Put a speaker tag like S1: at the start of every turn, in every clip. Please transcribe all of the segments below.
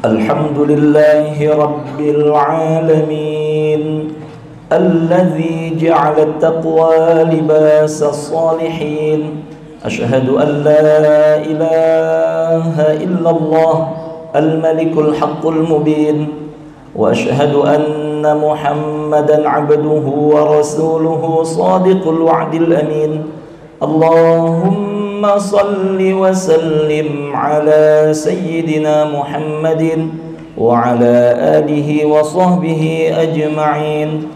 S1: الحمد لله رب العالمين الذي جعل التقوى لباس الصالحين أشهد أن لا إله إلا الله الملك الحق المبين وأشهد أن محمدا عبده ورسوله صادق الوعد الأمين اللهم صل وسلم على سيدنا محمد وعلى آله وصحبه أجمعين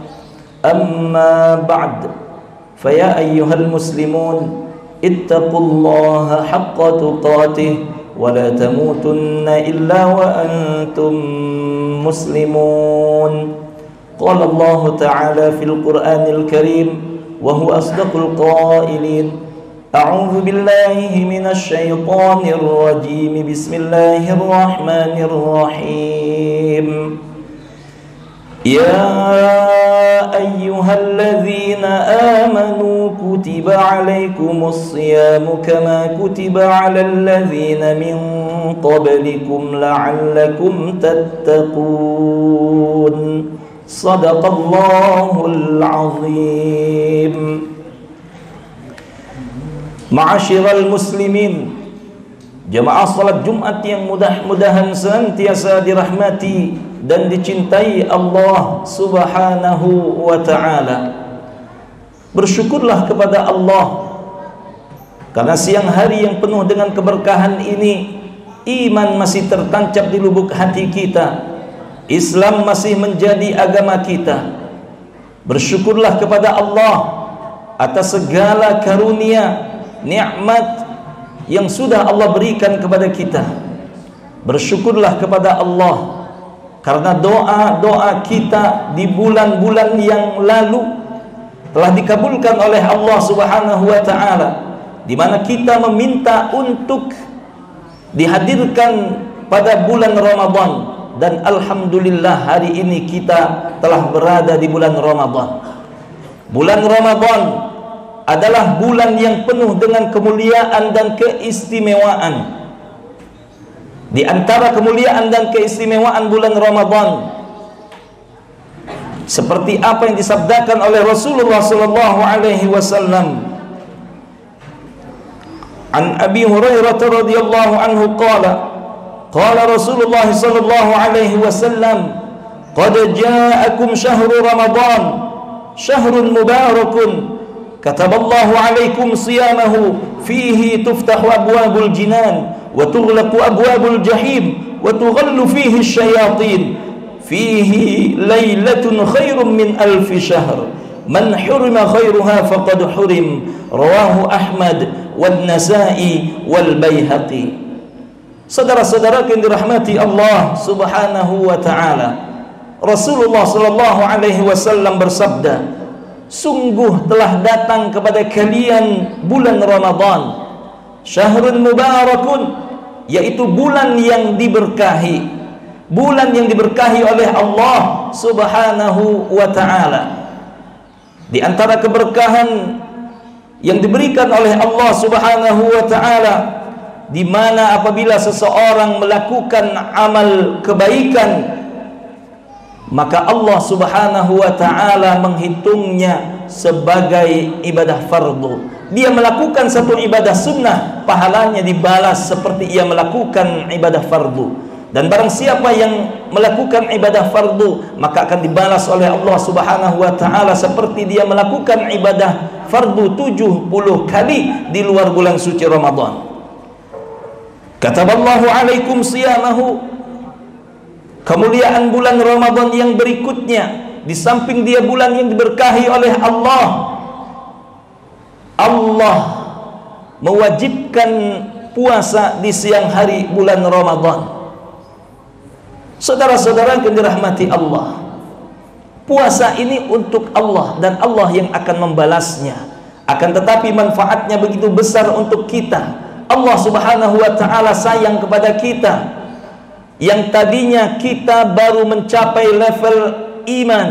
S1: أما بعد فيا أيها المسلمون اتقوا الله حق تقاته ولا تموتن إلا وأنتم مسلمون قال الله تعالى في القرآن الكريم وهو أصدق القائلين أعوذ بالله من الشيطان الرجيم بسم الله الرحمن الرحيم يا أيها الذين آمنوا كتب عليكم الصيام كما كتب على الذين من قبلكم لعلكم تتقون صدق الله العظيم. Ma'asyiral muslimin, jamaah salat Jumat yang mudah-mudahan senantiasa dirahmati dan dicintai Allah Subhanahu wa ta'ala. Bersyukurlah kepada Allah karena siang hari yang penuh dengan keberkahan ini, iman masih tertancap di lubuk hati kita, Islam masih menjadi agama kita. Bersyukurlah kepada Allah atas segala karunia nikmat yang sudah Allah berikan kepada kita. Bersyukurlah kepada Allah karena doa-doa kita di bulan-bulan yang lalu telah dikabulkan oleh Allah Subhanahu wa ta'ala, di mana kita meminta untuk dihadirkan pada bulan Ramadan, dan alhamdulillah hari ini kita telah berada di bulan Ramadan. Bulan Ramadan adalah bulan yang penuh dengan kemuliaan dan keistimewaan. Di antara kemuliaan dan keistimewaan bulan Ramadan, seperti apa yang disabdakan oleh Rasulullah sallallahu alaihi wasallam, an Abi Hurairah radhiyallahu anhu qala qala Rasulullah sallallahu alaihi wasallam qad ja'akum syahru Ramadan syahrun mubarakun kataballahu alaikum siyamahu fihi tuftahu abwabul jinan wa tughlaqu abwabul jahim wa tughallu fihi syayatin fihi lailatun khairum min alfi syahr man hurima khairuha faqad hurim rawahu Ahmad wal Nasa'i wal Baihaqi. Saudara-saudara yang dirahmati Allah Subhanahu wa ta'ala, Rasulullah sallallahu alaihi wasallam bersabda, sungguh telah datang kepada kalian bulan Ramadan, syahrun mubarakun, yaitu bulan yang diberkahi, bulan yang diberkahi oleh Allah Subhanahu wa ta'ala. Di antara keberkahan yang diberikan oleh Allah Subhanahu wa ta'ala, di mana apabila seseorang melakukan amal kebaikan, maka Allah Subhanahu wa ta'ala menghitungnya sebagai ibadah fardu. Dia melakukan satu ibadah sunnah, pahalanya dibalas seperti ia melakukan ibadah fardu. Dan barang siapa yang melakukan ibadah fardu, maka akan dibalas oleh Allah Subhanahu wa ta'ala seperti dia melakukan ibadah fardu 70 kali di luar bulan suci Ramadan. Kataballahu alaikum siyamahu, kemuliaan bulan Ramadan yang berikutnya, di samping dia bulan yang diberkahi oleh Allah, Allah mewajibkan puasa di siang hari bulan Ramadan. Saudara-saudara yang dirahmati Allah, puasa ini untuk Allah dan Allah yang akan membalasnya. Akan tetapi manfaatnya begitu besar untuk kita. Allah Subhanahu wa ta'ala sayang kepada kita yang tadinya kita baru mencapai level iman,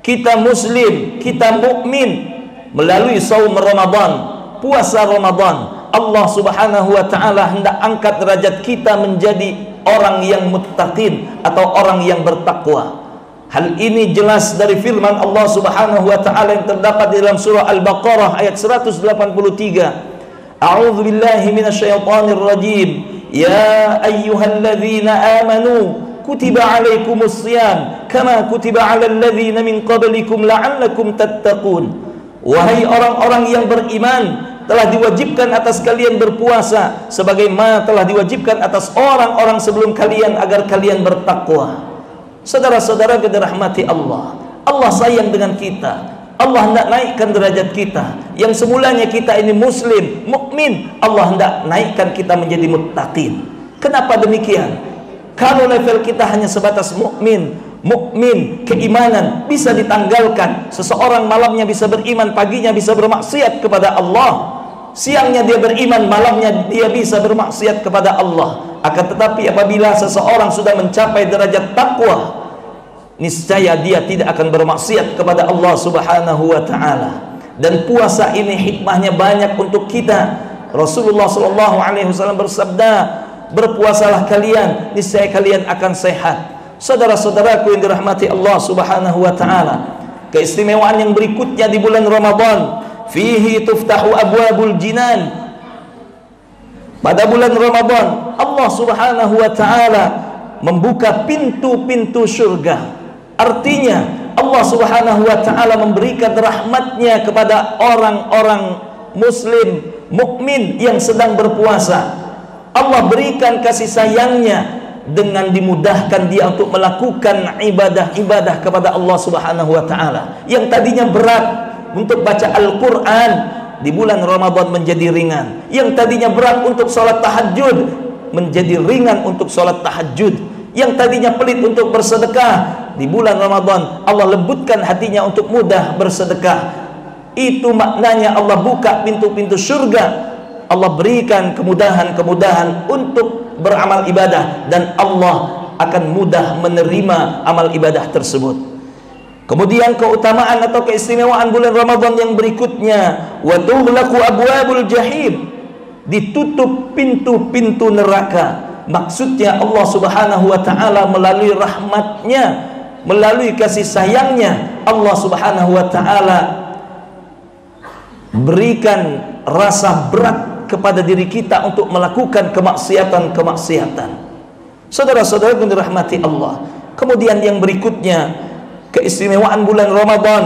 S1: kita muslim, kita mukmin melalui saum Ramadan, puasa Ramadan. Allah Subhanahu wa ta'ala hendak angkat derajat kita menjadi orang yang muttaqin atau orang yang bertakwa. Hal ini jelas dari firman Allah Subhanahu wa taala yang terdapat di dalam surah Al-Baqarah ayat 183. A'udzu billahi minasyaitonir rajim. Ya ayyuhalladzina amanu kutiba 'alaikumus shiyam kama kutiba 'alal ladzina min qablikum la'allakum tattaqun. Wahai orang-orang yang beriman, telah diwajibkan atas kalian berpuasa sebagaimana telah diwajibkan atas orang-orang sebelum kalian agar kalian bertakwa. Saudara-saudara yang dirahmati Allah, Allah sayang dengan kita. Allah hendak naikkan derajat kita. Yang semulanya kita ini muslim, mukmin, Allah hendak naikkan kita menjadi muttaqin. Kenapa demikian? Kalau level kita hanya sebatas mukmin, keimanan bisa ditanggalkan. Seseorang malamnya bisa beriman, paginya bisa bermaksiat kepada Allah. Siangnya dia beriman, malamnya dia bisa bermaksiat kepada Allah. Akan tetapi apabila seseorang sudah mencapai derajat takwa, niscaya dia tidak akan bermaksiat kepada Allah Subhanahu wa taala. Dan puasa ini hikmahnya banyak untuk kita. Rasulullah sallallahu alaihi wasallam bersabda, berpuasalah kalian, niscaya kalian akan sehat. Saudara-saudaraku yang dirahmati Allah Subhanahu wa taala, keistimewaan yang berikutnya di bulan Ramadan, fihi tuftahu abwabul jinan. Pada bulan Ramadan Allah Subhanahu wa taala membuka pintu-pintu surga. Artinya Allah Subhanahu wa taala memberikan rahmatnya kepada orang-orang muslim mukmin yang sedang berpuasa. Allah berikan kasih sayangnya dengan dimudahkan dia untuk melakukan ibadah-ibadah kepada Allah Subhanahu wa taala. Yang tadinya berat untuk baca Al-Qur'an, di bulan Ramadan menjadi ringan. Yang tadinya berat untuk sholat tahajud menjadi ringan untuk sholat tahajud. Yang tadinya pelit untuk bersedekah, di bulan Ramadan Allah lembutkan hatinya untuk mudah bersedekah. Itu maknanya Allah buka pintu-pintu surga. Allah berikan kemudahan-kemudahan untuk beramal ibadah, dan Allah akan mudah menerima amal ibadah tersebut. Kemudian keutamaan atau keistimewaan bulan Ramadan yang berikutnya, wa tughlaqu abwabul jahim, ditutup pintu-pintu neraka. Maksudnya Allah Subhanahu wa taala melalui rahmatnya, melalui kasih sayangnya, Allah Subhanahu wa taala berikan rasa berat kepada diri kita untuk melakukan kemaksiatan-kemaksiatan. Saudara-saudara yang dirahmati Allah, kemudian yang berikutnya keistimewaan bulan Ramadan,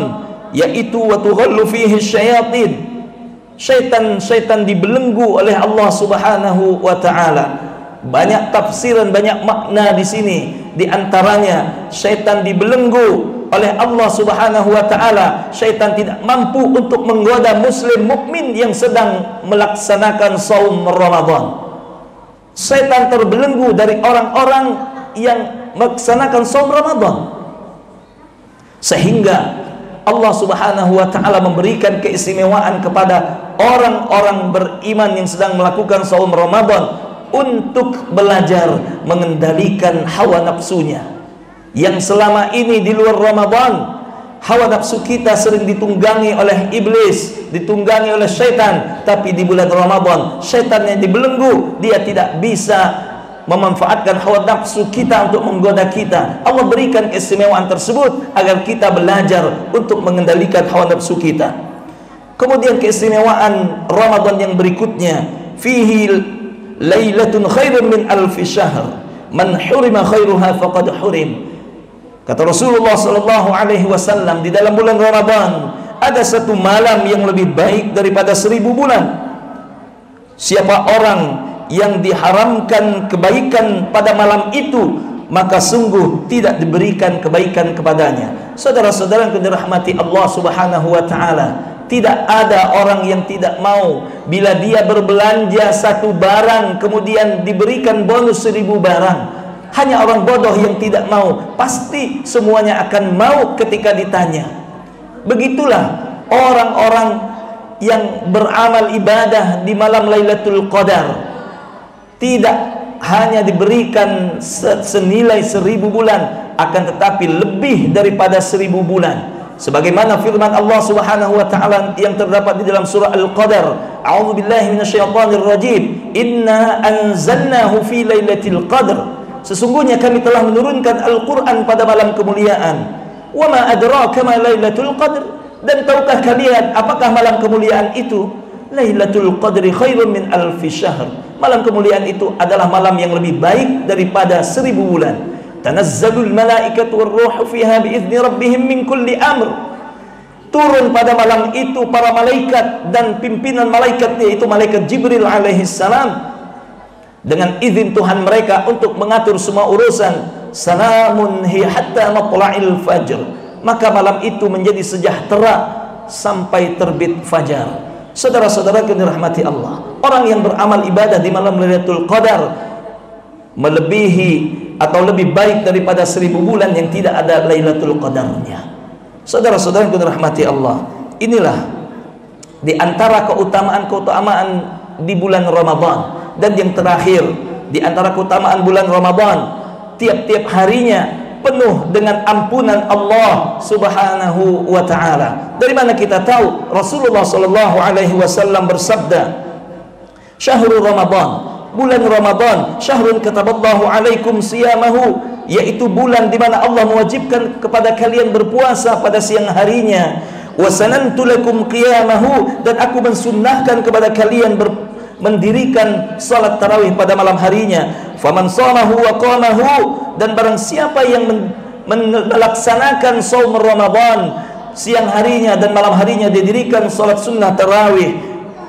S1: yaitu wa tughallu fihi syayatin. Syaitan dibelenggu oleh Allah Subhanahu wa taala. Banyak tafsiran, banyak makna di sini. Di antaranya syaitan dibelenggu oleh Allah Subhanahu wa taala. Syaitan tidak mampu untuk menggoda muslim mukmin yang sedang melaksanakan saum Ramadan. Syaitan terbelenggu dari orang-orang yang melaksanakan saum Ramadan. Sehingga Allah Subhanahu wa taala memberikan keistimewaan kepada orang-orang beriman yang sedang melakukan saum Ramadan untuk belajar mengendalikan hawa nafsunya. Yang selama ini di luar Ramadan, hawa nafsu kita sering ditunggangi oleh iblis, ditunggangi oleh syaitan. Tapi di bulan Ramadan, syaitannya dibelenggu, dia tidak bisa memanfaatkan hawa nafsu kita untuk menggoda kita. Allah berikan keistimewaan tersebut agar kita belajar untuk mengendalikan hawa nafsu kita. Kemudian keistimewaan Ramadan yang berikutnya, fihi lailatun khairun min alfi syahr man hurima khairuha faqad hurim. Kata Rasulullah sallallahu alaihi wasallam, di dalam bulan Ramadan ada satu malam yang lebih baik daripada 1000 bulan. Siapa orang yang diharamkan kebaikan pada malam itu, maka sungguh tidak diberikan kebaikan kepadanya. Saudara-saudara yang dirahmati Allah Subhanahu wa taala, tidak ada orang yang tidak mau bila dia berbelanja satu barang kemudian diberikan bonus 1000 barang. Hanya orang bodoh yang tidak mau. Pasti semuanya akan mau ketika ditanya. Begitulah orang-orang yang beramal ibadah di malam Lailatul Qadar. Tidak hanya diberikan senilai 1000 bulan, akan tetapi lebih daripada 1000 bulan. Sebagaimana firman Allah Subhanahu wa taala yang terdapat di dalam surah Al-Qadar, a'udzubillahi minasyaitonir rajim, inna anzalnahu fi lailatul qadr Sesungguhnya kami telah menurunkan Al-Quran pada malam kemuliaan. Wa ma adraka ma Lailatul Qadr. Dan tahukah kalian apakah malam kemuliaan itu? Lailatul Qadri khairun min alfi syahr. Malam kemuliaan itu adalah malam yang lebih baik daripada 1000 bulan. Tanazzalul malaikatu war-ruhu fiha biizni rabbihim min kulli amr. Turun pada malam itu para malaikat dan pimpinan malaikat, yaitu malaikat Jibril alaihi salam, dengan izin Tuhan mereka untuk mengatur semua urusan. Salamun hi hatta matla'il fajr. Maka malam itu menjadi sejahtera sampai terbit fajar. Saudara-saudara yang dirahmati Allah, orang yang beramal ibadah di malam Lailatul Qadar melebihi atau lebih baik daripada 1000 bulan yang tidak ada Lailatul Qadarnya. Saudara-saudara yang dirahmati Allah, inilah di antara keutamaan-keutamaan di bulan Ramadan. Dan yang terakhir, di antara keutamaan bulan Ramadan, tiap-tiap harinya penuh dengan ampunan Allah Subhanahu wa taala. Dari mana kita tahu? Rasulullah sallallahu alaihi wasallam bersabda, "Syahrul Ramadan, bulan Ramadan, syahrun kataballahu alaikum siyamahu," yaitu bulan di mana Allah mewajibkan kepada kalian berpuasa pada siang harinya. "Wa sanantu lakum qiyamahu," dan aku mensunnahkan kepada kalian mendirikan salat tarawih pada malam harinya. "Faman shamahu wa qamahu," dan barang siapa yang melaksanakan saum Ramadan siang harinya dan malam harinya didirikan salat sunnah tarawih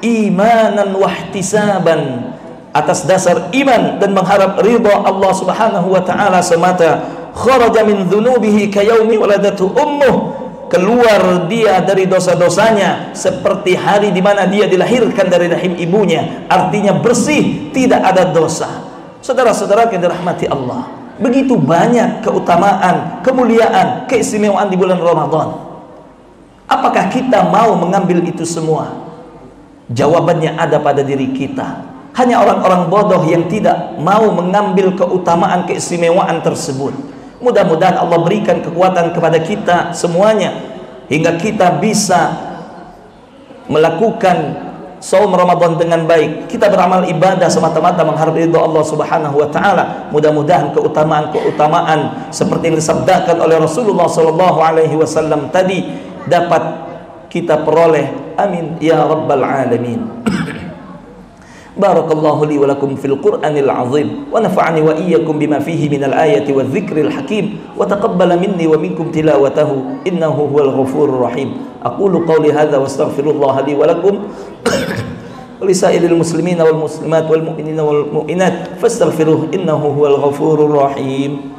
S1: imanan wa ihtisaban, atas dasar iman dan mengharap ridha Allah Subhanahu wa taala semata, kharaja min dzunubihi kayaumi waladatu ummuh, keluar dia dari dosa-dosanya seperti hari di mana dia dilahirkan dari rahim ibunya. Artinya bersih, tidak ada dosa. Saudara-saudara yang dirahmati Allah, begitu banyak keutamaan, kemuliaan, keistimewaan di bulan Ramadan. Apakah kita mau mengambil itu semua? Jawabannya ada pada diri kita. Hanya orang-orang bodoh yang tidak mau mengambil keutamaan, keistimewaan tersebut. Mudah-mudahan Allah berikan kekuatan kepada kita semuanya hingga kita bisa melakukan saum Ramadan dengan baik. Kita beramal ibadah semata-mata mengharap ridha Allah Subhanahu wa taala. Mudah-mudahan keutamaan-keutamaan seperti yang disabdakan oleh Rasulullah sallallahu alaihi wasallam tadi dapat kita peroleh. Amin ya rabbal alamin. Barakallahu li wa lakum fil Qur'anil azim wa nafa'ani wa iyyakum bima fihi minal ayati wadh dzikril hakim wa taqabbala minni wa minkum tilawatahu innahu huwal ghafurur rahim. Aqulu qawli hadza wa astaghfirullah li wa lakum wa lisairil muslimina wal muslimat wal mu'minina wal mu'minat fastaghfiruhu innahu huwal ghafurur rahim.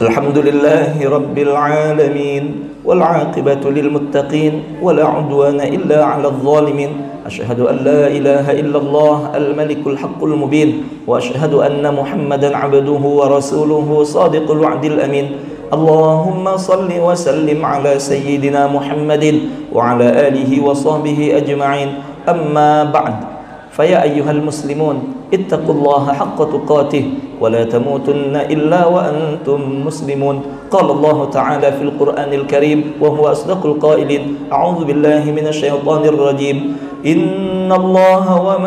S1: Alhamdulillahi Rabbil Alamin wal-'aqibatu lil-muttaqin wala 'udwana illa 'alal zalimin. Asyhadu an la ilaha illallah al-malikul haqqul mubin wa asyhadu anna Muhammadan 'abduhu wa rasuluhu shadiqul wa'dil amin. Allahumma salli wa sallim ala sayyidina Muhammadin wa ala alihi wa sahbihi ajma'in. Amma ba'd. Faya ayyuhal muslimun ittaqullaha haqqa tuqatih wa la tamutunna illa wa antum muslimun. Qala Allah ta'ala fil Qur'anil Karim wa huwa asdaqul qailin. A'udzu billahi minasy syaithanir rajim. Innallaha wa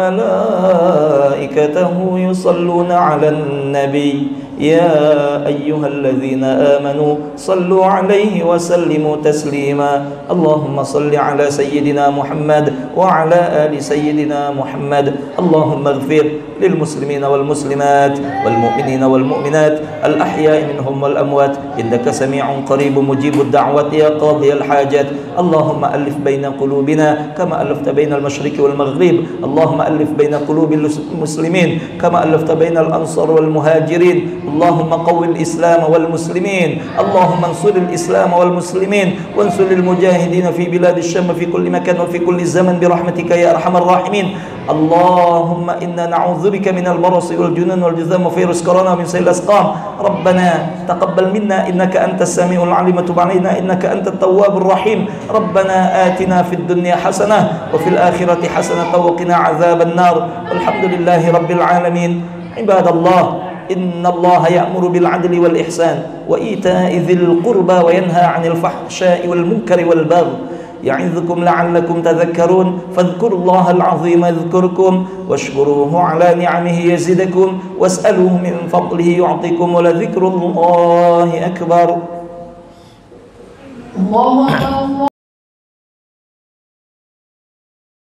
S1: malaikatahu yusalluna 'alan nabiy ya ayyuhalladzina amanu sallu 'alaihi wa sallimu taslima. Allahumma salli 'ala sayyidina Muhammad wa 'ala ali sayyidina Muhammad. Allahumma ighfir lil muslimina wal muslimat wal mu'minina wal mu'minat al ahya'i minhum wal amwat innaka sami'un qaribun mujibud da'wati ya qadhiyal hajat. Allahumma alif baina qulubina kama alafta bainal masyriqi wal maghrib. Allahumma alif baina qulubil muslimin kama alafta bainal ansar wal muhajirin. Allahumma qawwil islam wal muslimin. Allahumma ansuril islam wal muslimin wansuril mujahidin fi biladish syam fi kulli makan wa fi kulli zaman bi rahmatika ya arhamar rahimin. Allahumma inna na'udzubika minal barasi wal junun wal juzam wa virus corona min sayil asqam. Rabbana taqabbal minna innaka antas samiul alim wa tub alaina innaka antat tawwabur rahim. Rabbana atina fid dunya hasanah wa fil akhirati hasanah wa qina adzaban nar. Walhamdulillahi rabbil alamin. Ibadallah innallaha ya'muru bil 'adli wal ihsan wa ita'i dzil qurba wa yanha 'anil fahsya'i wal munkari wal baghi ya'idzukum la'allakum tadhakkarun fadhkurullaha al-'azima yadhkurkum washkuruhu 'ala ni'amihi yazidakum was'aluhu min fadlihi yu'tikum wa la dzikrullahi akbar. Allahu akbar.